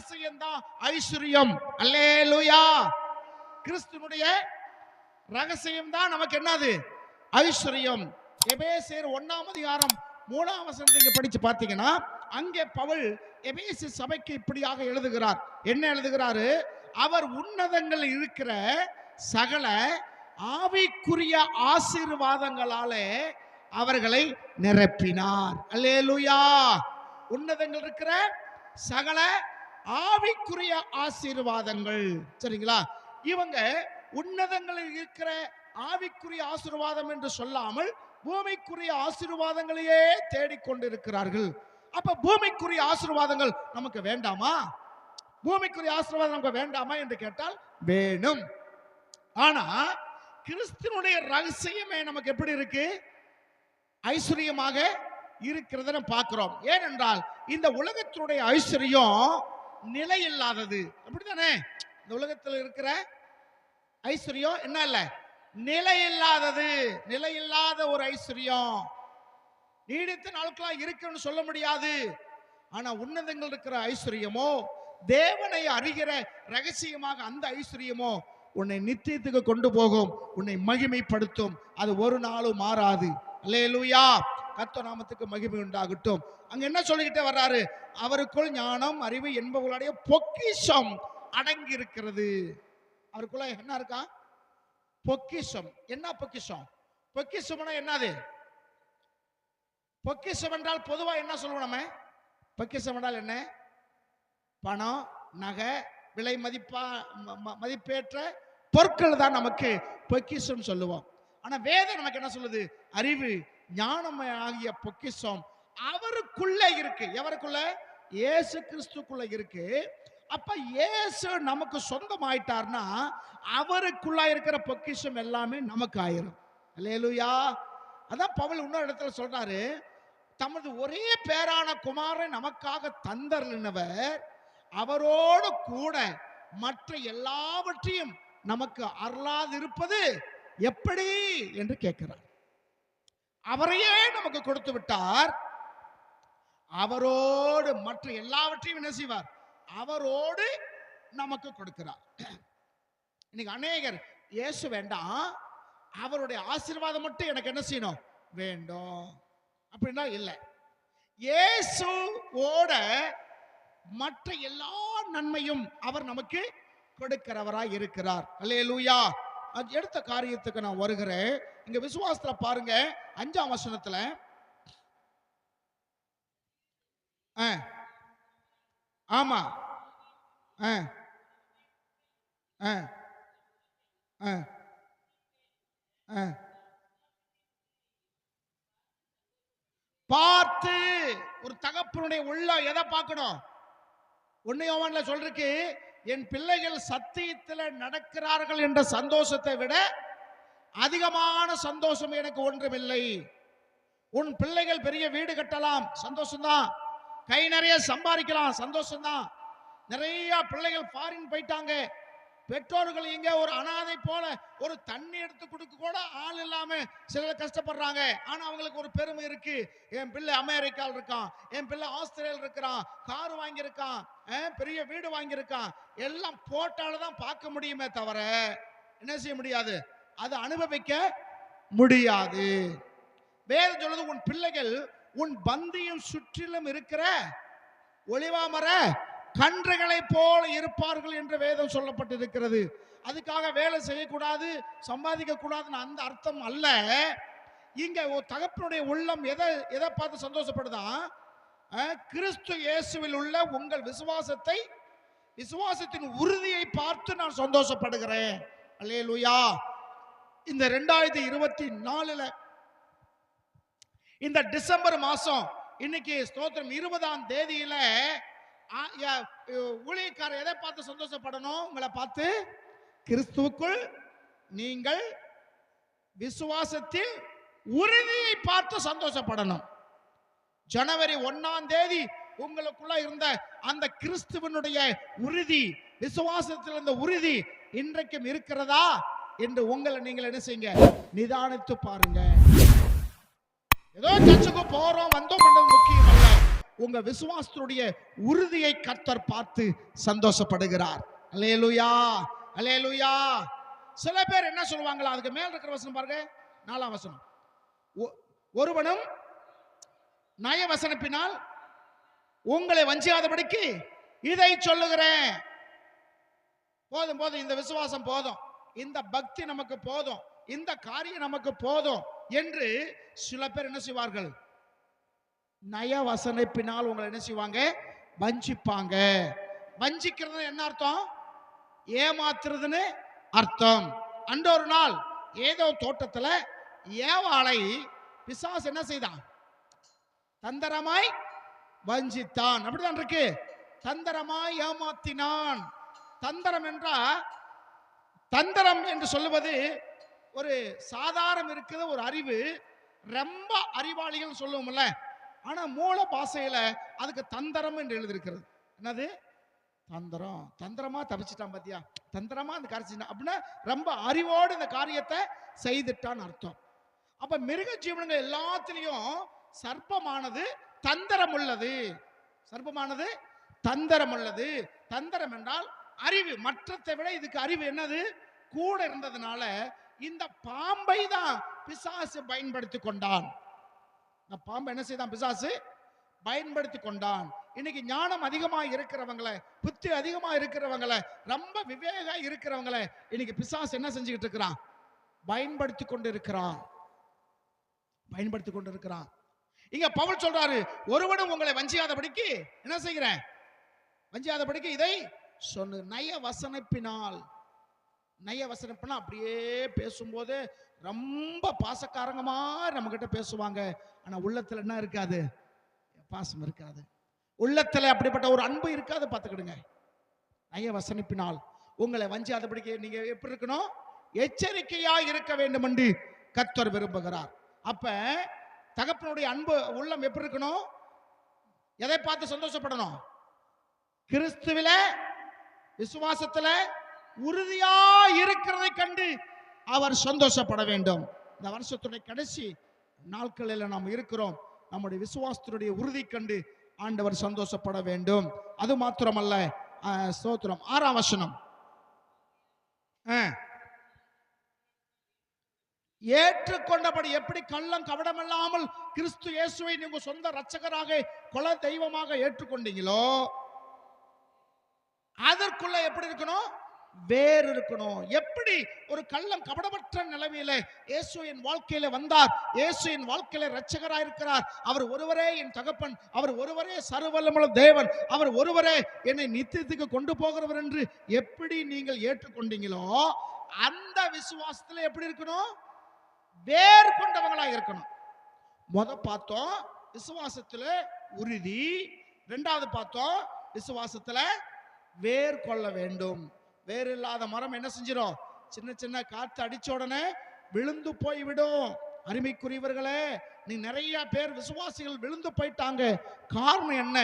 ரகசியம் தான் ஐஸ்வர்யம். அல்லேலூயா. கிறிஸ்துனுடைய ரகசியம் தான் நமக்கு என்னது? ஐஸ்வர்யம். எபேசியர் 1:3 படிச்சு பார்த்தீங்கன்னா அங்கே பவுல் எபேசு சபைக்கு இப்படியாக எழுதுகிறார். என்ன எழுதுகிறாரு? அவர் உன்னதங்கள் இருக்கிற சகல ஆவிக்குரிய ஆசீர்வாதங்களாலே அவர்களை நிரப்பினார். அல்லேலூயா. உன்னதங்கள் இருக்கிற சகல ஆவிக்குரிய ஆசீர்வாதங்கள். சரிங்களா? இவங்க உன்னதங்களில் இருக்கிற ஆவிக்குரிய ஆசீர்வாதம் என்று சொல்லாமல் பூமிக்குரிய ஆசீர்வாதங்களையே தேடிக்கொண்டிருக்கிறார்கள். அப்ப பூமிக்குரிய ஆசீர்வாதங்கள் நமக்கு வேண்டாமா? பூமிக்குரிய ஆசீர்வாதம் நமக்கு வேண்டாமா என்று கேட்டால் வேணும். ஆனா கிறிஸ்துவினுடைய ரகசியமே நமக்கு எப்படி இருக்கு? ஐஸ்வர்யமாக இருக்கிறத பார்க்கிறோம். ஏனென்றால் இந்த உலகத்தினுடைய ஐஸ்வர்யம் நிலையில்லாதது. அப்படித்தானே? இந்த உலகத்தில் இருக்கிற ஐஸ்வர்யம் என்ன இல்ல? நிலையில்லாதது. நிலையில்லாத ஒரு ஐஸ்வர்யம். நீடித்த நாட்களா இருக்குன்னு சொல்ல முடியாது. ஆனா உன்னதங்கள் இருக்கிற ஐஸ்வர்யமோ, தேவனை அறிகிற ரகசியமாக அந்த ஐஸ்வர்யமோ உன்னை நித்தியத்துக்கு கொண்டு போகும், உன்னை மகிமைப்படுத்தும். அது ஒரு நாளும் மாறாது. அல்லேலூயா. கர்த்தர் நாமத்துக்கு மகிமை உண்டாகட்டும். அங்க என்ன சொல்லிக்கிட்டே வர்றாரு? அவருக்குள் ஞானம் அறிவு என்பவர்களுடைய பொக்கிஷம் அடங்கி இருக்கிறது. அவருக்குள்ள என்ன இருக்கா? பொக்கிஷம். என்ன பொக்கிஷம்? பொக்கிஷம்னா என்னது? பொக்கிஷம் என்றால் பொதுவா என்ன சொல்லுவோம் நம்ம? பொக்கிஷம் என்றால் என்ன? பணம், நகை, விலை மதிப்பேற்ற பொருட்கள் தான் நமக்கு பொக்கிஷம் சொல்லுவோம். ஆனா வேதம் நமக்கு என்ன சொல்லுது? அறிவு ஞானம் ஆகிய பொக்கிஷம் அவருக்குள்ள இருக்கு. எவருக்குள்ள? இயேசு கிறிஸ்துக்குள்ள இருக்கு. அப்ப இயேசு நமக்கு சொந்தமாயிட்டார்னா அவருக்குள்ள இருக்கிற பொக்கிஷம் எல்லாமே நமக்கு ஆயிரும். அல்லேலூயா. அதான் பவுல் இன்னொரு இடத்துல சொல்றாரு, தமது ஒரே பேரான குமாரன் நமக்காக தந்தருளினவர் அவரோடு கூட மற்ற எல்லாவற்றையும் நமக்கு அருளாதிருப்பது எப்படி என்று கேட்கிறார். அவரையே நமக்கு கொடுத்து விட்டார். அவரோடு மற்ற எல்லாவற்றையும் என்ன செய்வார்? அவரோடு நமக்கு கொடுக்கிறார். இன்னைக்கு அநேகர் இயேசு வேண்டாம், அவருடைய ஆசீர்வாதம் மட்டும் எனக்கு என்ன செய்யணும் வேண்டும் அப்படின்னா இல்லை. இயேசுவோட மற்ற எல்லா நன்மையும் அவர் நமக்கு கொடுக்கிறவராய் இருக்கிறார். அல்லேலூயா. அது எடுத்த காரியத்துக்கு நான் வருகிறேன். இங்க விசுவாசத்துல பாருங்க 5ஆம் வசனத்துல ஆமா பார்த்து ஒரு தகப்பனுடைய உள்ள எதை பார்க்கணும்? 1 யோவான்ல சொல்றதுக்கு, என் பிள்ளைகள் சத்தியத்தில் நடக்கிறார்கள் என்ற சந்தோஷத்தை விட அதிகமான சந்தோஷம் எனக்கு ஒன்றுமில்லை. உன் பிள்ளைகள் பெரிய வீடு கட்டலாம், சந்தோஷம்தான். கை நிறைய சம்பாதிக்கலாம், சந்தோஷம்தான். நிறைய பிள்ளைகள் ஃபாரின் போயிட்டாங்க. பெற்றோர்கள் இங்க ஒரு அனாதை போல ஒரு தண்ணி எடுத்து கொடுக்க கூட ஆள் இல்லாம சிலர் கஷ்டப்படுறாங்க. ஆனா அவங்களுக்கு ஒரு பெருமை இருக்கு. என் பிள்ளை அமெரிக்காவில் இருக்கான், என் பிள்ளை ஆஸ்திரேலியா இருக்கிறான், கார் வாங்கியிருக்கான், பெரிய வீடு வாங்கியிருக்கான். எல்லாம் போட்டால்தான் பார்க்க முடியுமே தவிர என்ன செய்ய முடியாது, அது அனுபவிக்க முடியாது. வேதம் சொல்லுது, உன் பிள்ளைகள் உன் பந்தியும் சுற்றிலும் இருக்கிற ஒலிவாமர கன்றுகளை போல இருப்பார்கள் என்று வேதம் சொல்லப்பட்டிருக்கிறது. அதுக்காக வேலை செய்யக்கூடாது, சம்பாதிக்க கூடாதுன்னு அந்த அர்த்தம் அல்ல. இங்க தகப்பனுடைய உள்ளம் எதை பார்த்து சந்தோஷப்படுதா? கிறிஸ்து இயேசுவில் உள்ள உங்கள் விசுவாசத்தின் உறுதியை பார்த்து நான் சந்தோஷப்படுகிறேன். அல்லேலூயா. இந்த 2024 இந்த டிசம்பர் மாசம் இன்னைக்கு ஸ்தோத்திரம் 20ஆம் தேதியில ஊழியக்காரர் எதை பார்த்து சந்தோஷப்படணும்? உங்களை பார்த்து கிறிஸ்துவுக்குள் நீங்கள் விசுவாசத்தில் உறுதியை பார்த்து சந்தோஷப்படணும். ஜனவரி 1ஆம் தேதி உங்களுக்குள்ள இருந்த அந்த கிறிஸ்துவனுடைய உறுதி, விசுவாசத்தில் இருந்த உறுதி இன்றைக்கும் இருக்கிறதா என்று உங்களை நீங்கள் என்ன செய்யுங்க, நிதானித்து பாருங்க. ஏதோ சர்ச்சுக்கு போறோம் வந்தோம் என்றது முக்கியம் அல்ல. உங்க விசுவாசத்துடைய உறுதியை கர்த்தர் பார்த்து சந்தோஷப்படுகிறார். அல்லேலூயா, அல்லேலூயா. சில பேர் என்ன சொல்லுவாங்களா, அதுக்கு மேல இருக்கிற வசனம் பாருங்க, 4ஆம் வசனம். ஒருவனும் நய வசனப்பினால் உங்களை வஞ்சியாதபடிக்கு இதை சொல்லுகிறேன். போதும் போதும், இந்த விசுவாசம் போதும், இந்த பக்தி நமக்கு போதும், இந்த காரியம் நமக்கு போதும் என்று சில பேர் என்ன செய்வார்கள், நய வசனப்பினால் உங்களை என்ன செய்வாங்க, வஞ்சிப்பாங்க. வஞ்சிக்கிறது என்ன அர்த்தம், ஏமாத்துறதுன்னு அர்த்தம். அன்றொரு நாள் ஏதோ தோட்டத்துல ஏவாளை பிசாசு என்ன செய்தான், தந்திரமாய் வஞ்சித்தான். அப்படிதான் இருக்கு, தந்திரமாய் ஏமாத்தினான். தந்திரம் என்றா, தந்திரம் என்று சொல்லுவது ஒரு சாதாரணம் இருக்குது, ஒரு அறிவு, ரொம்ப அறிவாளிகள் சொல்லுவோம்ல. ஆனா மூல பாஷையில அதுக்கு தந்திரம் என்று எழுதியிருக்கிறது. என்னது தந்திரம், தந்திரமா தப்பிச்சிட்டான் பாத்தியா, தந்திரமா அந்த காரியம் அப்படின்னா ரொம்ப அறிவோடு இந்த காரியத்தை செய்துட்டான்னு அர்த்தம். அப்ப மிருக ஜீவனங்கள் எல்லாத்திலையும் சர்ப்பமானது தந்திரம் உள்ளது, சர்ப்பமானது தந்திரம் உள்ளது. தந்திரம் என்றால் அறிவு, மற்றத்தை விட இதுக்கு அறிவு என்னது கூட இருந்ததுனால இந்த பாம்பை தான் பிசாசு பயன்படுத்தி கொண்டான். இந்த பாம்பை என்ன செய்தான், பிசாசு பயன்படுத்தி கொண்டான். இன்னைக்கு ஞானம் அதிகமா இருக்கிறவங்களை, புத்தி அதிகமா இருக்கிறவங்களை, ரொம்ப விவேக இருக்கிறவங்களை இன்னைக்கு பிசாசு என்ன செஞ்சுக்கிட்டு இருக்கிறான், பயன்படுத்தி கொண்டு இருக்கிறான், பயன்படுத்தி கொண்டு இருக்கிறான். இங்க பவுல் சொல்றாரு, ஒருவனும் உங்களை வஞ்சியாதபடிக்கு என்ன செய்கிறேன், வஞ்சியாதபடிக்கு இதை சொன்னு. நய வசனப்பினால், நய வசனப்பினா அப்படியே பேசும்போது ரொம்ப பாசக்காரங்கமா நம்ம கிட்ட பேசுவாங்க, ஆனா உள்ளத்துல என்ன இருக்காது, பாசம் இருக்காது, உள்ளத்துல அப்படிப்பட்ட ஒரு அன்பு இருக்காது. பார்த்துக்கிடுங்க. நய வசனப்பினால் உங்களை வஞ்சியாதபடிக்கு நீங்க எப்படி இருக்கணும், எச்சரிக்கையா இருக்க வேண்டும் என்று கர்த்தர் விரும்புகிறார். அப்ப தகப்பனுடைய அன்பு உள்ளம் எப்படி இருக்கணும், எதை பார்த்து சந்தோஷப்படணும், கிறிஸ்துவில விசுவாசத்துல உறுதியா இருக்கிறதை கண்டு அவர் சந்தோஷப்பட வேண்டும். இந்த வருஷத்துடைய கடைசி நாட்களில் நாம் இருக்கிறோம், நம்முடைய விசுவாசத்தினுடைய உறுதி கண்டு ஆண்டவர் சந்தோஷப்பட வேண்டும். அது மாத்திரமல்ல, ஸ்தோத்திரம், 6ஆம் வசனம், ஏற்றுக்கொண்டபடி எப்படி கள்ளம் கபடமில்லாமல் கிறிஸ்து இயேசுவை நீங்க சொந்த இரட்சகராக குல தெய்வமாக ஏற்றுக்கொண்டீங்களோ அதற்குள்ள எப்படி இருக்கணும், வேறு இருக்கணும். எப்படி ஒரு கள்ளம் கபடமற்ற நிலைமையில இயேசு என் வாழ்க்கையில வந்தார், இயேசு என் வாழ்க்கையில இரட்சகராக இருக்கிறார், அவர் ஒருவரே என் தகப்பன், அவர் ஒருவரே சர்வவல்லமையுள்ள தேவன், அவர் ஒருவரே என்னை நித்தியத்துக்கு கொண்டு போகிறவர் என்று எப்படி நீங்கள் ஏற்றுக்கொண்டீங்களோ அந்த விசுவாசத்துல எப்படி இருக்கணும், வேறு கொண்டவங்களா இருக்கணும். பார்த்தோம் விசுவாசத்துல உறுதி, இரண்டாவது பார்த்தோம் விசுவாசத்துல வேர் கொள்ள வேண்டும். வேறு இல்லாத மரம் என்ன செஞ்சிடும், சின்ன சின்ன காற்று அடிச்ச உடனே விழுந்து போய் விடும். அருமைக்குரியவர்களே, நீ நிறைய பேர் விசுவாசிகள் விழுந்து போயிட்டாங்க. காரணம் என்ன,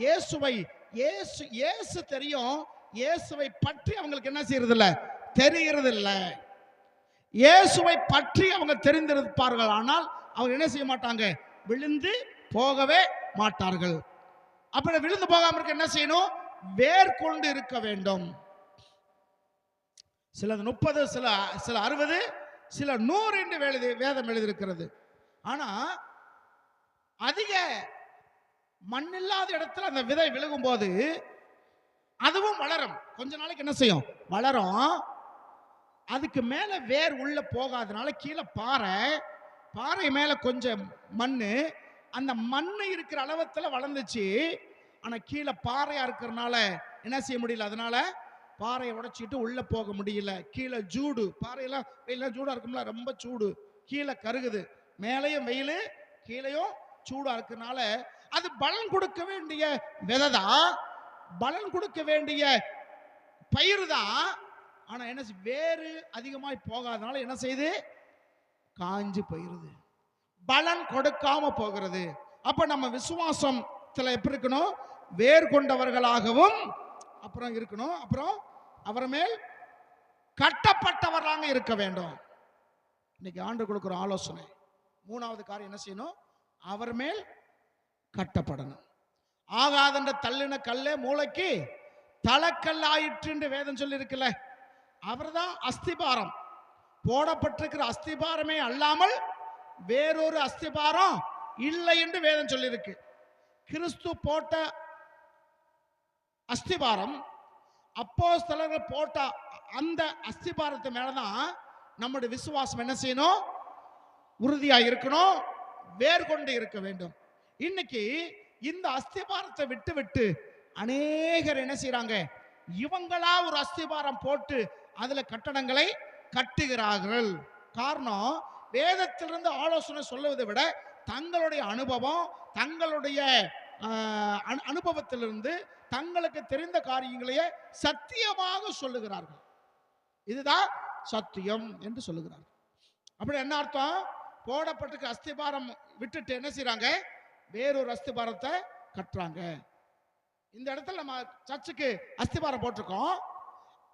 இயேசுவை இயேசு தெரியும், இயேசுவை பற்றி அவங்களுக்கு என்ன செய்யறது இல்ல, தெரிகிறது இல்ல. இயேசுவை பற்றி அவங்க தெரிந்திருப்பார்கள், ஆனால் அவங்க என்ன செய்ய மாட்டாங்க, விழுந்து போகவே மாட்டார்கள். அப்ப விழுந்து போகாம இருக்க என்ன செய்யணும், வேர் கொண்டு இருக்க வேண்டும். சில 30, சில 60, சில 100 என்று வேதம் எழுதியிருக்கிறது. ஆனா அதிக மண்ணில்லாத இடத்துல அந்த விதை விழுகும் போது அதுவும் வளரும், கொஞ்ச நாளைக்கு என்ன செய்யும், வளரும். அதுக்கு மேல வேர் உள்ள போகாதனால கீழே பாறை மேல கொஞ்சம் மண்ணு, அந்த மண்ணு இருக்கிற அளவத்துல வளர்ந்துச்சு. ஆனா கீழே பாறையா இருக்கிறதுனால என்ன செய்ய முடியல, அதனால பாறையை உடைச்சிட்டு உள்ள போக முடியல. கீழே ஜூடு, பாறையெல்லாம் வெயிலாம் சூடா இருக்கும்ல, ரொம்ப சூடு, கீழே கருகுது, மேலையும் வெயில் கீழையும் சூடா இருக்கிறதுனால அது பலன் கொடுக்க வேண்டிய விதைதான், பலன் கொடுக்க வேண்டிய பயிர் தான். ஆனா என்ன வேறு அதிகமாய் போகாதனால என்ன செய்யுது, காஞ்சு போயிருது, பலன் கொடுக்காம போகிறது. அப்ப நம்ம விசுவாசத்துல எப்படி இருக்கணும், வேர் கொண்டவர்களாகவும் அப்புறம் இருக்கணும், அப்புறம் அவர் மேல் கட்டப்பட்டவர்களாக இருக்க வேண்டும். இன்னைக்கு ஆண்டு கொடுக்கிற ஆலோசனை, மூணாவது காரியம் என்ன செய்யணும், அவர் மேல் கட்டப்படணும். ஆகாதென்ற தள்ளின கல்லே மூளைக்கு தலைக்கல் ஆயிற்று என்று வேதம் சொல்லி இருக்குல்ல. அவர்தான் அஸ்திபாரம். போடப்பட்டிருக்கிற அஸ்திபாரமே அல்லாமல் வேறொரு அஸ்திபாரம் இல்லை என்று வேதம் சொல்லியிருக்கு. கிறிஸ்து போட்ட அஸ்திபாரம், அப்போஸ்தலர்கள் போட்ட அந்த அஸ்திபாரத்து மேலதான் நம்முடைய விசுவாசம் என்ன செய்யணும்? உறுதியா இருக்கணும், வேர் கொண்டு இருக்க வேண்டும். இன்னைக்கு இந்த அஸ்திபாரத்தை விட்டு விட்டு அநேகர் என்ன செய்யறாங்க? இவங்களா ஒரு அஸ்திபாரம் போட்டு அதுல கட்டடங்களை கட்டுகிறார்கள். காரணம், வேதத்திலிருந்து ஆலோசனை சொல்லுவதை விட தங்களுடைய அனுபவம், தங்களுடைய அனுபவத்திலிருந்து தங்களுக்கு தெரிந்த காரியங்களையே சத்தியமாக சொல்லுகிறார்கள். இதுதான் சத்தியம் என்று சொல்லுகிறார்கள். அப்படி என்ன அர்த்தம்? போடப்பட்டிருக்க அஸ்திபாரம் விட்டுட்டு என்ன செய்யறாங்க? வேறொரு அஸ்திபாரத்தை கட்டுறாங்க. இந்த இடத்துல நம்ம சர்ச்சுக்கு அஸ்திபாரம் போட்டிருக்கோம்,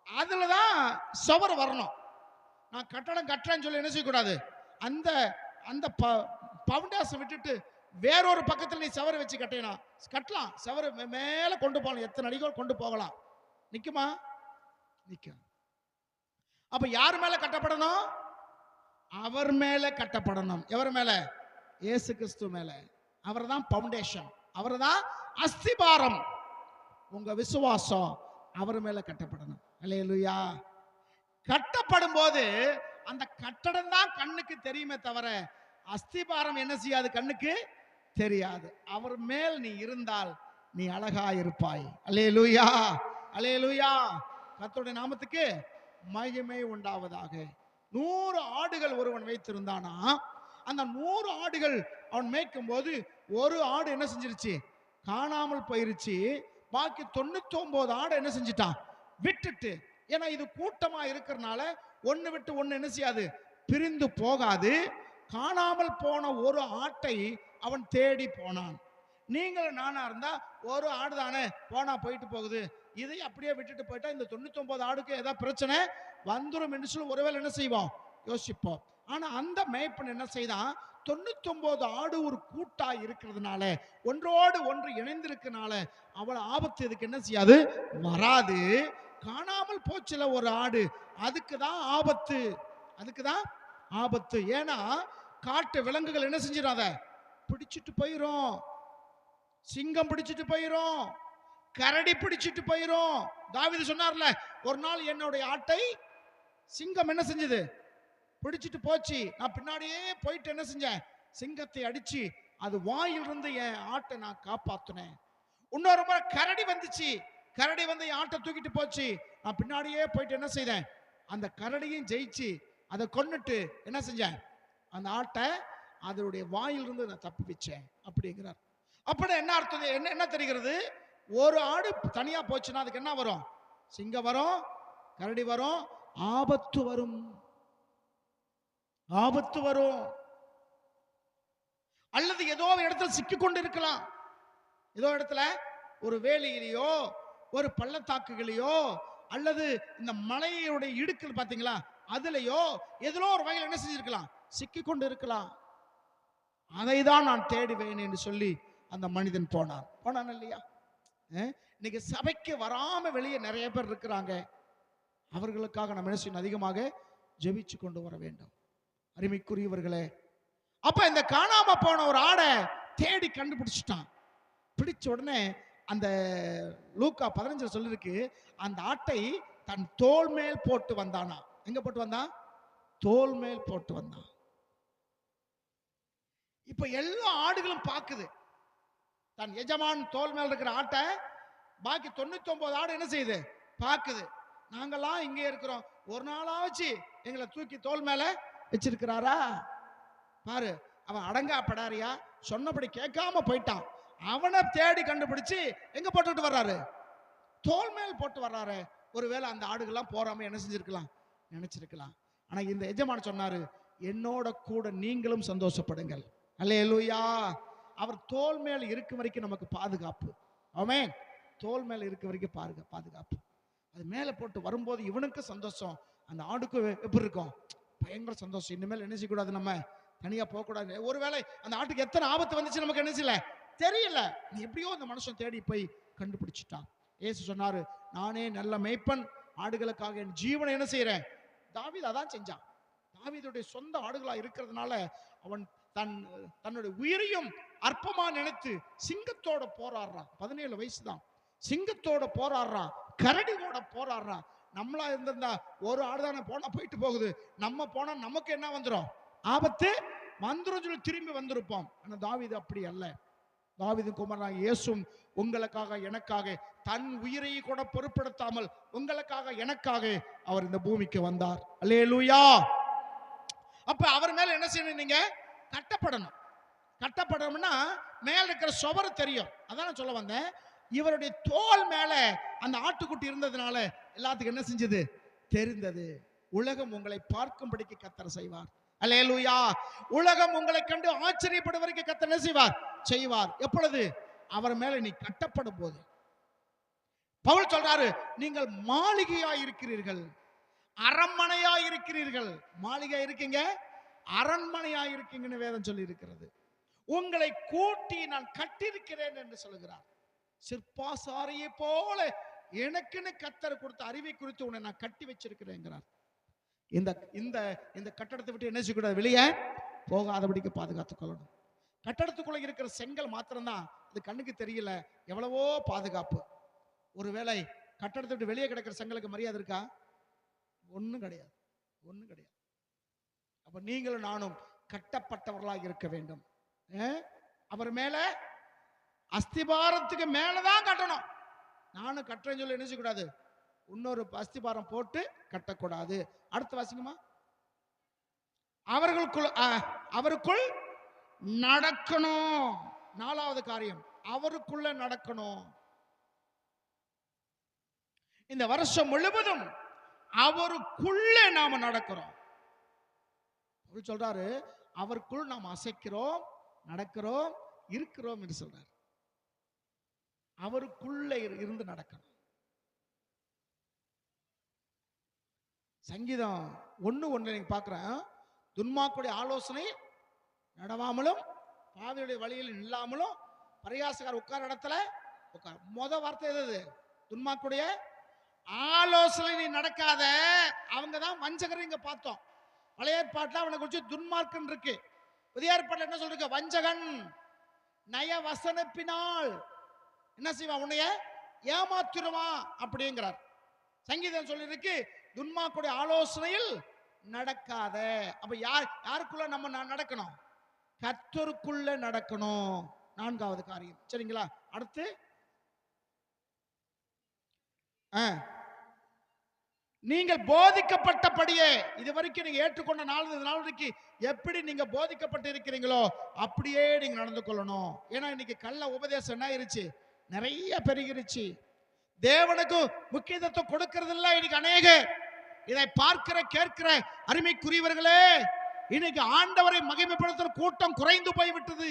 அதுலதான் சுவர் வரணும். நான் கட்டடம் கட்டுறேன்னு சொல்லி என்ன செய்யக்கூடாது? அந்த அந்த பவுண்டேஷன் விட்டுட்டு வேறொரு பக்கத்தில் நீ சவரை வச்சு கட்டினா கட்டலாம், சவரை மேல கொண்டு போகலாம், எத்தனை அடிகள் கொண்டு போகலாம். நிக்குமா? நிக்கும். அப்ப யார் மேல கட்டப்படணும்? அவர் மேல கட்டப்படணும். எவர் மேல? இயேசு கிறிஸ்து மேல. அவர் தான் பவுண்டேஷன், அவர் தான் அஸ்திபாரம். உங்க விசுவாசம் அவர் மேல கட்டப்படணும். அல்லேலூயா. கட்டப்படும் போது அந்த கட்டடம் தான் கண்ணுக்கு தெரியுமே தவிர அஸ்திபாரம் என்ன செய்யாது? கண்ணுக்கு தெரியாது. அவர் மேல் நீ இருந்தால் நீ அழகா இருப்பாய். அல்லேலூயா, அல்லேலூயா. கர்த்தருடைய நாமத்துக்கு மகிமை உண்டாவதாக. 100 ஆடுகள் ஒருவன் வைத்திருந்தானா, அந்த 100 ஆடுகள் அவன் மேய்க்கும் போது ஒரு ஆடு என்ன செஞ்சிருச்சு? காணாமல் போயிருச்சு. பாக்கி 99 ஆடு என்ன செஞ்சிட்டான்? விட்டுட்டு. ஏன்னா இது கூட்டமா இருக்கிறதுனால ஒன்னு விட்டு ஒன்னு என்ன செய்யாது? பிரிந்து போகாது. காணாமல் போன ஒரு ஆட்டை அவன் தேடி போனான். நீங்கள் நானா இருந்தா ஒரு ஆடு தானே போனா போயிட்டு போகுது, இதை அப்படியே விட்டுட்டு போயிட்டா இந்த 99 ஆடுக்கு ஏதாவது பிரச்சனை வந்துடும் என்று சொல்லி ஒருவேளை என்ன செய்வோம்? யோசிப்போம். ஆனா அந்த மேய்ப்பன் என்ன செய்தான்? 99 ஆடு ஒரு கூட்டா இருக்கிறதுனால, ஒன்றோடு ஒன்று இணைந்திருக்கனால அவள் ஆபத்து இதுக்கு என்ன செய்யாது? வராது. காணாமல் போச்சுல ஒரு ஆடு, அதுக்கு தான் ஆபத்து, அதுக்கு தான் ஆபத்து. ஏன்னா காட்டு விலங்குகள் என்ன செஞ்சிடாத? பிடிச்சிட்டு போயிரும். சிங்கம் பிடிச்சிட்டு போயிரும், கரடி பிடிச்சிட்டு போயிரும். தாவீது சொன்னார்ல, ஒரு நாள் என்னுடைய ஆட்டை சிங்கம் என்ன செஞ்சது? பிடிச்சிட்டு போச்சு. நான் பின்னாடியே போயிட்டு என்ன செஞ்சேன்? சிங்கத்தை அடிச்சு அது வாயிலிருந்து என் ஆட்டை நான் காப்பாத்தினேன். இன்னொரு முறை கரடி வந்துச்சு, கரடி வந்து என் ஆட்டை தூக்கிட்டு போச்சு. நான் பின்னாடியே போயிட்டு என்ன செய்தேன்? அந்த கரடியும் ஜெயிச்சு அதை கொன்னுட்டு என்ன செஞ்சேன்? அந்த ஆட்டை அதனுடைய வாயிலிருந்து நான் தப்பி வச்சேன் அப்படிங்கிறார். அப்படி என்ன அர்த்தம்? என்ன தெரிகிறது? ஒரு ஆடு தனியா போச்சுன்னா அதுக்கு என்ன வரும்? சிங்கம் வரும், கரடி வரும், ஆபத்து வரும், ஆபத்து வரும். அல்லது ஏதோ இடத்துல சிக்கி கொண்டு இருக்கலாம். ஏதோ இடத்துல ஒரு வேலியிலையோ ஒரு பள்ளத்தாக்குகளையோ அல்லது இந்த மலையுடைய இடுக்கல் பாத்தீங்களா, அதுலயோ எதிலோ ஒரு வகையில் என்ன செஞ்சிருக்கலாம்? சிக்கி கொண்டு இருக்கலாம். அதை தான் நான் தேடுவேன் என்று சொல்லி அந்த மனிதன் போனான் இல்லையா? இன்னைக்கு சபைக்கு வராம வெளியே நிறைய பேர் இருக்கிறாங்க. அவர்களுக்காக நம்ம என்ன செய்யணும்? அதிகமாக ஜெபிச்சு கொண்டு வர வேண்டும். அருமைக்குரியவர்களே, அப்ப இந்த காணாம போன ஒரு ஆடை தேடி கண்டுபிடிச்சிட்டான். பிடிச்ச உடனே அந்த லூக்கா 15 சொல்லிருக்கு, அந்த ஆட்டை தன் தோல் மேல் போட்டு வந்தானா. எங்க போட்டு வந்தான்? தோல் மேல் போட்டு வந்தான். இப்ப எல்லா ஆடுகளும் பாக்குது தன் எஜமான் தோல் மேல் இருக்கிற ஆட்டை. பாக்கி 99 ஆடு என்ன செய்யுது? பாக்குது. நாங்கெல்லாம் இங்கே இருக்கிறோம், ஒரு நாளாச்சு எங்களை தூக்கி தோல் மேல வச்சிருக்கிறாரா பாரு. அவன் அடங்கா படாரியா, சொன்னபடி கேட்காம போயிட்டான். அவனை தேடி கண்டுபிடிச்சு எங்க போட்டுட்டு வர்றாரு? தோல் மேல் போட்டு வர்றாரு. ஒருவேளை அந்த ஆடுகள்லாம் போறாம என்ன செஞ்சிருக்கலாம்? நினைச்சிருக்கலாம். ஆனா இந்த எஜமான் சொன்னாரு, என்னோட கூட நீங்களும் சந்தோஷப்படுங்கள். அல்லேலூயா. அவர் தோல் மேல் இருக்கும் வரைக்கும் நமக்கு பாதுகாப்பு. ஆமென். தோல் மேல இருக்க வரைக்கும் பாதுகாப்பு. அது மேல போட்டு வரும்போது இவனுக்கு சந்தோஷம், அந்த ஆடுக்கு எப்படி இருக்கும்? பயங்கர சந்தோஷம். இனிமேல் என்ன செய்யக்கூடாது? நம்ம தனியா போக கூடாது. ஒருவேளை அந்த ஆட்டுக்கு எத்தனை ஆபத்து வந்துச்சு நமக்கு என்ன செய்யல தெரியல. எப்படியோ அந்த மனுஷன் தேடி போய் கண்டுபிடிச்சிட்டான். இயேசு சொன்னாரு, நானே நல்ல மேய்ப்பன், ஆடுகளுக்காக என் ஜீவனை என்ன செய்யறேன். தாவீது அதான் செஞ்சான். தாவீதுடைய சொந்த ஆடுகளா இருக்கிறதுனால அவன் தன்னுடைய உயிரையும் அற்பமா நினைத்து சிங்கத்தோட போராடுறான். 17 வயசு தான். சிங்கத்தோட போராடுறான், கரடியோட போராடுறான். நம்மளா இருந்திருந்தா ஒரு ஆடுதானே போனா போயிட்டு போகுது, நம்ம போனா நமக்கு என்ன வந்துடும், ஆபத்து வந்துரும் சொல்லி திரும்பி வந்திருப்போம். ஆனா தாவீது அப்படி அல்ல. தாவீது குமாரனாகிய இயேசுவும் உங்களுக்காக எனக்காக தன் உயிரை கூட பொருட்படுத்தாமல் உங்களுக்காக எனக்காக அவர் இந்த பூமிக்கு வந்தார். அல்லேலூயா. அப்ப அவர் மேல என்ன செய்யணும், நீங்க கட்டப்படணும். கட்டப்படணும்னா மேல இருக்கிற சுவர் தெரியும். அதான் சொல்ல வந்தேன். இவருடைய தோல் மேல அந்த ஆட்டுக்குட்டி இருந்ததுனால எல்லாத்துக்கும் என்ன செஞ்சது, தெரிந்தது. உலகம் உங்களை பார்க்கும்படிக்கு கர்த்தர் செய்வார். அல்லேலூயா. உலகம் உங்களை கண்டு ஆச்சரியப்படுவதற்கு கர்த்தர் என்ன செய்வார், செய்வார். எப்பொழுது, அவர் மேல நீ கட்டப்படும் போது. பவுல் சொல்றாரு, நீங்கள் மாளிகையா இருக்கிறீர்கள், அரண்மனையா இருக்கிறீர்கள். மாளிகை இருக்கீங்க, அரண்மனையா இருக்கீங்கன்னு வேதம் சொல்லி இருக்கிறது. உங்களை கூட்டி நான் கட்டியிருக்கிறேன் என்று சொல்கிறார். சிற்பாசாரியை போல எனக்குன்னு கர்த்தர் கொடுத்த அறிவை குறித்து உன்னை நான் கட்டி வச்சிருக்கிறேங்கிறார். இந்த இந்த இந்த கட்டடத்தை விட்டு என்ன செய்யக்கூடாது, வெளியே போகாதபடிக்கு பாதுகாத்துக் கொள்ளணும். கட்டடத்துக்குள்ள இருக்கிற செங்கல் மாத்திரம்தான் அது கண்ணுக்கு தெரியல, எவ்வளவோ பாதுகாப்பு. ஒருவேளை கட்டடத்தை விட்டு வெளியே கிடக்கிற செங்கலுக்கு மரியாதை இருக்கா? ஒன்றும் கிடையாது, ஒன்றும் கிடையாது. அப்ப நீங்களும் நானும் கட்டப்பட்டவர்களாக இருக்க வேண்டும். அவர் மேல அஸ்திபாரத்துக்கு மேலதான் கட்டணும். நானும் கட்டுறேன்னு சொல்லி என்ன செய்யக்கூடாது, இன்னொரு அஸ்திபாரம் போட்டு கட்டக்கூடாது. அடுத்த வாசிக்குமா, அவருக்குள் நடக்கணும். 4வது காரியம், அவருக்குள்ள நடக்கணும். இந்த வருஷம் முழுவதும் அவருக்குள்ளே நாம நடக்கிறோம். சொல்றாரு, அவருக்குள் நாம் அசைக்கிறோம், நடக்கிறோம், இருக்கிறோம் என்று சொல்றார். அவருக்குள்ள இருந்து நடக்கணும். சங்கீதம் 1:1 நீங்க பார்க்கிறேன். துன்மார்க்குடைய ஆலோசனை நடவாமலும் பாவியுடைய வழியில் இல்லாமலும் பரியாசக்கார உட்கார இடத்துல உட்கார். முத வார்த்தை எது? துன்மார்க்குடைய ஆலோசனை நீ நடக்காத. அவங்க தான் வஞ்சகர். இங்க பார்த்தோம். பழைய ஏற்பாட்டுல அவனை குறிச்சு துன்மார்க்கன் இருக்கு. புதிய ஏற்பாட்டுல என்ன சொல்றீங்க, வஞ்சகன். நய வசனப்பினால் என்ன செய்வான், உன்னைய ஏமாத்திடுவான் அப்படிங்கிறார். சங்கீதம் சொல்லிருக்கு, துன்மார்க்குடைய ஆலோசனையில் நடக்காத. அப்ப யாருக்குள்ள நம்ம நடக்கணும், கர்த்தருக்குள்ள நடக்கணும். 4வது காரியம். சரிங்களா? அடுத்து நீங்கள் போதிக்கப்பட்டபடியே, இதுவரைக்கும் நீங்க ஏற்றுக்கொண்ட நாள் வரைக்கும் எப்படி நீங்க போதிக்கப்பட்டு இருக்கிறீங்களோ அப்படியே நீங்க நடந்து கொள்ளணும். ஏன்னா இன்னைக்கு கள்ள உபதேசம் என்ன ஆயிருச்சு, நிறைய பெருகிருச்சு. தேவனுக்கு முக்கியத்துவம் கொடுக்கிறது இல்லை இன்னைக்கு அநேக. இதை பார்க்கிற கேட்கிற அருமைக்குரியவர்களே, இன்னைக்கு ஆண்டவரை மகிமைப்படுத்துற கூட்டம் குறைந்து போய்விட்டது.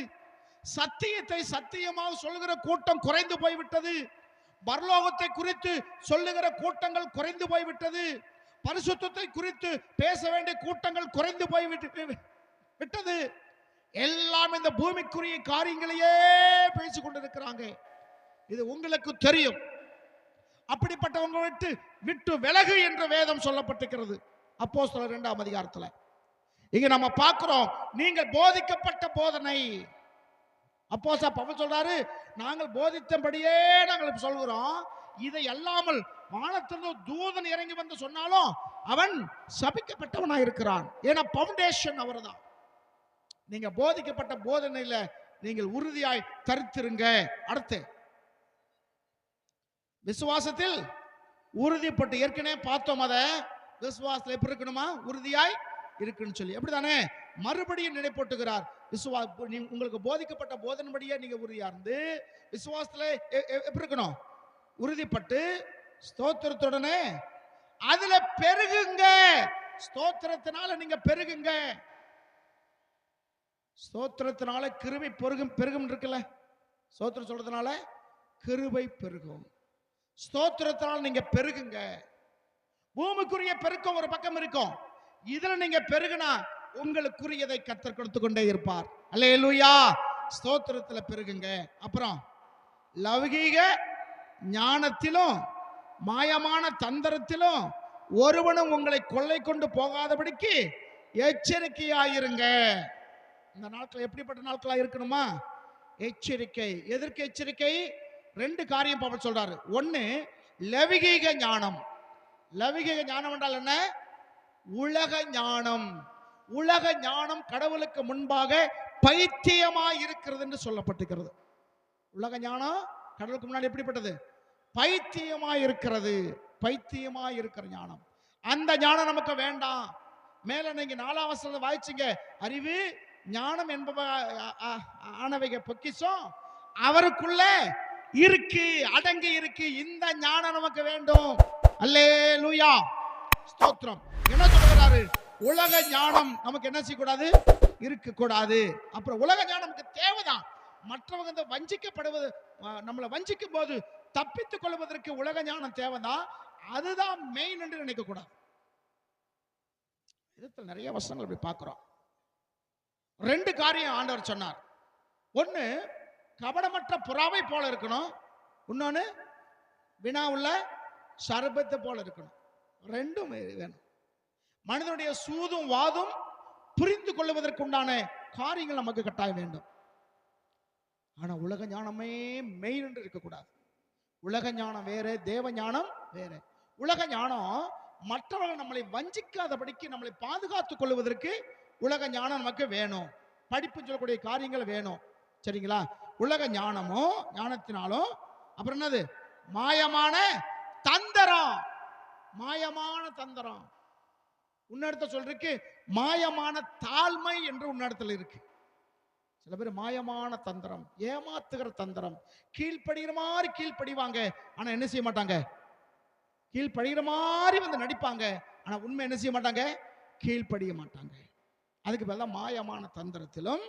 சத்தியத்தை சத்தியமாக சொல்லுகிற கூட்டம் குறைந்து போய்விட்டது. பரலோகத்தை குறித்து சொல்லுகிற கூட்டங்கள் குறைந்து போய்விட்டது. பரிசுத்தத்தை குறித்து பேச வேண்டிய கூட்டங்கள் குறைந்து போய்விட்டது. எல்லாம் இந்த பூமிக்குரிய காரியங்களையே பேசிக் கொண்டிருக்கிறாங்க. இது உங்களுக்கு தெரியும். அப்படிப்பட்டவங்க விட்டு விலகு என்ற வேதம் சொல்லப்பட்டிருக்கிறது அப்போஸ்தலர் 2ஆம் அதிகாரத்துல. இங்க நம்ம பார்க்கிறோம், நீங்கள் போதிக்கப்பட்ட போதனை. அப்போஸ்தலர் பவுல் சொல்றாரு, நாங்கள் போதித்தபடியே நாங்கள் சொல்கிறோம். இதை அல்லாமல் வானத்திலிருந்து தூதன் இறங்கி வந்து சொன்னாலும் அவன் சபிக்கப்பட்டவனாக இருக்கிறான். ஏன்னா பவுண்டேஷன் அவர்தான். நீங்க போதிக்கப்பட்ட போதனையில நீங்கள் உறுதியாய் தரித்திருங்க. அடுத்து விசுவாசத்தில் உறுதிப்பட்டு, ஏற்கனவே பார்த்தோம். அத விசுவாசத்தில் எப்படி இருக்கணுமா, உறுதியாய் இருக்குன்னு சொல்லி. அப்படித்தானே? மறுபடியும் நினைப்போட்டுகிறார். உங்களுக்கு போதிக்கப்பட்ட போதனைபடியே நீங்க உறுதியா இருந்து விசுவாசத்துல எப்படி இருக்கணும், உறுதிப்பட்டு ஸ்தோத்திரத்துடனே அதுல பெருகுங்க. ஸ்தோத்திரத்தினால நீங்க பெருகுங்க. ஸ்தோத்திரத்தினால கிருபை பெருகும் இருக்குல்ல. ஸ்தோத்திரம் சொல்றதுனால கிருபை பெருகும். ஸ்தோத்திரத்தினால நீங்க பெருகுங்க. பூமிக்குரிய பெருக்கம் ஒரு பக்கம் இருக்கும். இதுல நீங்க பெருகுனா உங்களுக்குரியதை கர்த்தர் கொடுத்து கொண்டே இருப்பார். அல்லேலூயா. ஸ்தோத்திரத்துல பெருகுங்க. அப்புறம் லௌகீக ஞானத்திலும் மாயமான தந்திரத்திலும் ஒருவனும் உங்களை கொள்ளை கொண்டு போகாதபடிக்கு எச்சரிக்கையாயிருங்க. இந்த நாட்கள் எப்படிப்பட்ட நாட்களா இருக்கணுமா? எச்சரிக்கை. எதற்கு எச்சரிக்கை? 2 காரியம் பவுல் சொல்றாரு. ஒன்னு, லௌகீக ஞானம். லௌகீக ஞானம் என்றால் என்ன? உலக ஞானம். உலக ஞானம் கடவுளுக்கு முன்பாக பைத்தியமாய் இருக்கிறது என்று சொல்லப்பட்டிருக்கிறது. உலக ஞானம் கடவுளுக்கு முன்னாடி எப்படிப்பட்டது? பைத்தியமாய் இருக்கிறது. பைத்தியமாய் இருக்கிற ஞானம். அந்த ஞானம் நமக்கு வேண்டாம். மேல நீங்க 4ஆம் வசனத்தை வாசிச்சீங்க. அறிவு ஞானம் என்பவ ஆனவைக பொக்கிஷம் அவருக்குள்ள இருக்கு, அடங்கி இருக்கு. இந்த ஞானம் நமக்கு வேண்டும். அல்லேலூயா, ஸ்தோத்திரம். என்ன சொல்றாரு? உலக ஞானம் நமக்கு என்ன செய்யக்கூடாது? இருக்க கூடாது. அப்புறம் உலக ஞானம் நமக்கு தேவைதான். மற்றவங்க வஞ்சிக்கப்படுவது, நம்மளை வஞ்சிக்கும் போது தப்பித்துக் கொள்வதற்கு உலக ஞானம் தேவைதான். அதுதான் மெயின் என்று நினைக்க கூடாது. இதுல நிறைய வசனங்கள் இப்படி பார்க்கிறோம். 2 காரியம் ஆண்டவர் சொன்னார். ஒன்னு, கபடமற்ற புறாவை போல இருக்கணும். இன்னொன்னு, வினா உள்ள சர்பத்தை போல இருக்கணும். 2ம் வேணும். மனிதனுடைய சூதும் வாதும் புரிந்து கொள்வதற்கு உண்டான காரியங்கள் நமக்கு கட்டாயம் வேண்டும். ஆனா உலக ஞானமே மெயின் என்று இருக்கக்கூடாது. உலக ஞானம் வேற, தேவ ஞானம் வேற. உலக ஞானம் மற்றவர்கள் நம்மளை வஞ்சிக்காதபடிக்கு நம்மளை பாதுகாத்துக் கொள்வதற்கு உலக ஞானம் நமக்கு வேணும். படிப்பு சொல்லக்கூடிய காரியங்கள் வேணும். சரிங்களா? உலக ஞானமும் ஞானத்தினாலும் அப்புறம் என்னது? மாயமான தந்திரம். மாயமான தந்திரம். உன்னடத்த சொல்றதுக்கு மாயமான தாழ்மை என்று உன்னடத்துல இருக்கு. சில பேர் மாயமான தந்திரம், ஏமாத்துகிற தந்திரம். கீழ்ப்படுகிற மாதிரி கீழ்ப்படிவாங்க, ஆனா என்ன செய்ய மாட்டாங்க? கீழ்ப்படுகிற மாதிரி வந்து நடிப்பாங்க, ஆனா உண்மை என்ன செய்ய மாட்டாங்க? கீழ்ப்படிய மாட்டாங்க. அதுக்கு பதிலாக மாயமான தந்திரத்திலும்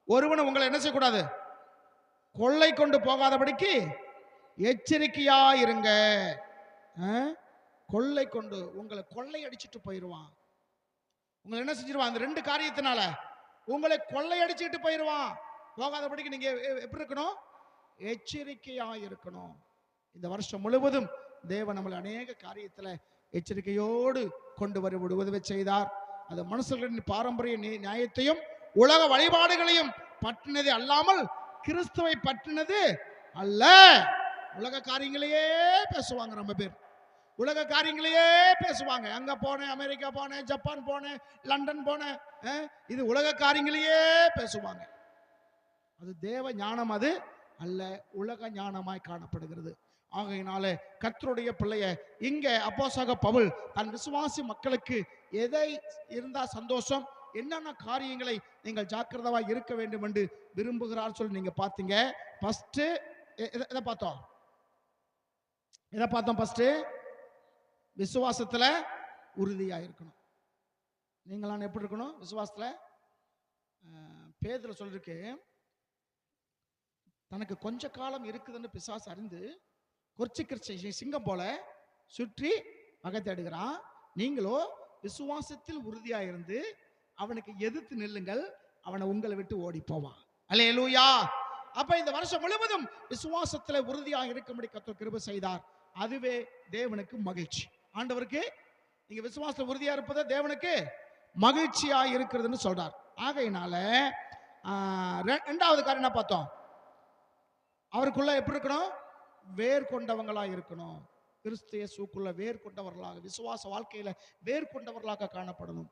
ஒருவனை உங்களை என்ன செய்யக்கூடாது? கொள்ளை கொண்டு போகாதபடிக்கு எச்சரிக்கையா இருங்க. கொள்ளை கொண்டு உங்களை கொள்ளை அடிச்சுட்டு போயிடுவான். உங்களை என்ன செஞ்சிருவான்? அந்த 2 காரியத்தினால உங்களை கொள்ளை அடிச்சுட்டு போயிடுவான். போகாதபடிக்கு நீங்க எப்படி இருக்கணும்? எச்சரிக்கையா இருக்கணும். இந்த வருஷம் முழுவதும் தேவன் நம்மளை அநேக காரியத்துல எச்சரிக்கையோடு கொண்டு வர உதவி செய்தார். அது மனுஷர்களின் பாரம்பரிய நியாயத்தையும் உலக வழிபாடுகளையும் பற்றினது அல்லாமல் கிறிஸ்துவை பற்றினது அல்ல. உலக காரியங்களையே பேசுவாங்க. ரொம்ப பேர் உலக காரியங்களையே பேசுவாங்க. அங்க போனேன், அமெரிக்கா போனேன், ஜப்பான் போனேன், லண்டன் போனேன், இது உலக காரியங்களையே பேசுவாங்க. அது தேவ ஞானம் அது அல்ல, உலக ஞானமாய் காணப்படுகிறது. ஆகையினால கர்த்தருடைய பிள்ளைய இங்க அப்போஸ்தலனாகிய பவுல் தன் விசுவாசி மக்களுக்கு எதை இருந்தா சந்தோஷம், என்னென்ன காரியங்களை நீங்கள் ஜாக்கிரதவா இருக்க வேண்டும் என்று விரும்புகிறார் சொல்லி நீங்க பாத்தீங்க. ஃபர்ஸ்ட் எதை பார்த்தோம்? ஃபர்ஸ்ட் விசுவாசத்துல உறுதியா இருக்கணும். நீங்களாம் எப்படி இருக்கணும்? விசுவாசத்துல பேதுரு சொல்லிருக்கு, தனக்கு கொஞ்ச காலம் இருக்குதுன்னு பிசாசு அறிந்து கொர்ச்சிக்கிற சிங்கம் போல சுற்றி வகை தேடுகிறான். நீங்களோ விசுவாசத்தில் உறுதியா இருந்து அவனுக்கு எதிர்த்து நில்லுங்கள், அவனை உங்களை விட்டு ஓடி போவான். அல்லேலூயா. அப்ப இந்த வருஷம் முழுவதும் விசுவாசத்துல உறுதியாக இருக்கும்படி கர்த்தர் கிருபை செய்தார். அதுவே தேவனுக்கு மகிழ்ச்சி. ஆண்டவருக்கு நீங்க விசுவாசத்துல உறுதியா இருப்பது தேவனுக்கு மகிழ்ச்சியா இருக்கிறதுன்னு சொல்றார். ஆகையினால 2வது காரியம் என்ன பார்த்தோம்? அவருக்குள்ள எப்படி இருக்கணும்? வேர் கொண்டவங்களா இருக்கணும். கிறிஸ்து இயேசுக்குள்ள வேர் கொண்டவர்களாக, விசுவாச வாழ்க்கையில வேர் கொண்டவர்களாக காணப்படணும்.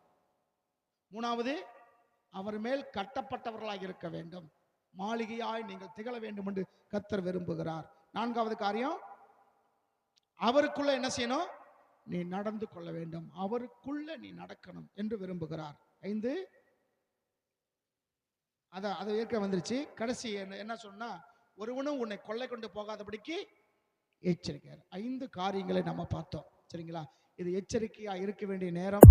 3வது, அவர் மேல் கட்டப்பட்டவர்களாக இருக்க வேண்டும். மாளிகையாய் நீங்கள் திகழ வேண்டும் என்று கர்த்தர் விரும்புகிறார். 4வது காரியம், அவருக்குள்ள என்ன செய்யணும்? நீ நடந்து கொள்ள வேண்டும், அவருக்குள்ள நீ நடக்கணும் என்று விரும்புகிறார். 5 அதை ஏற்க வந்துருச்சு. கடைசி என்ன சொன்னா, ஒருவனும் உன்னை கொள்ளை கொண்டு போகாதபடிக்கு எச்சரிக்கையார். 5 காரியங்களை நம்ம பார்த்தோம். சரிங்களா? இது எச்சரிக்கையா இருக்க வேண்டிய நேரம்.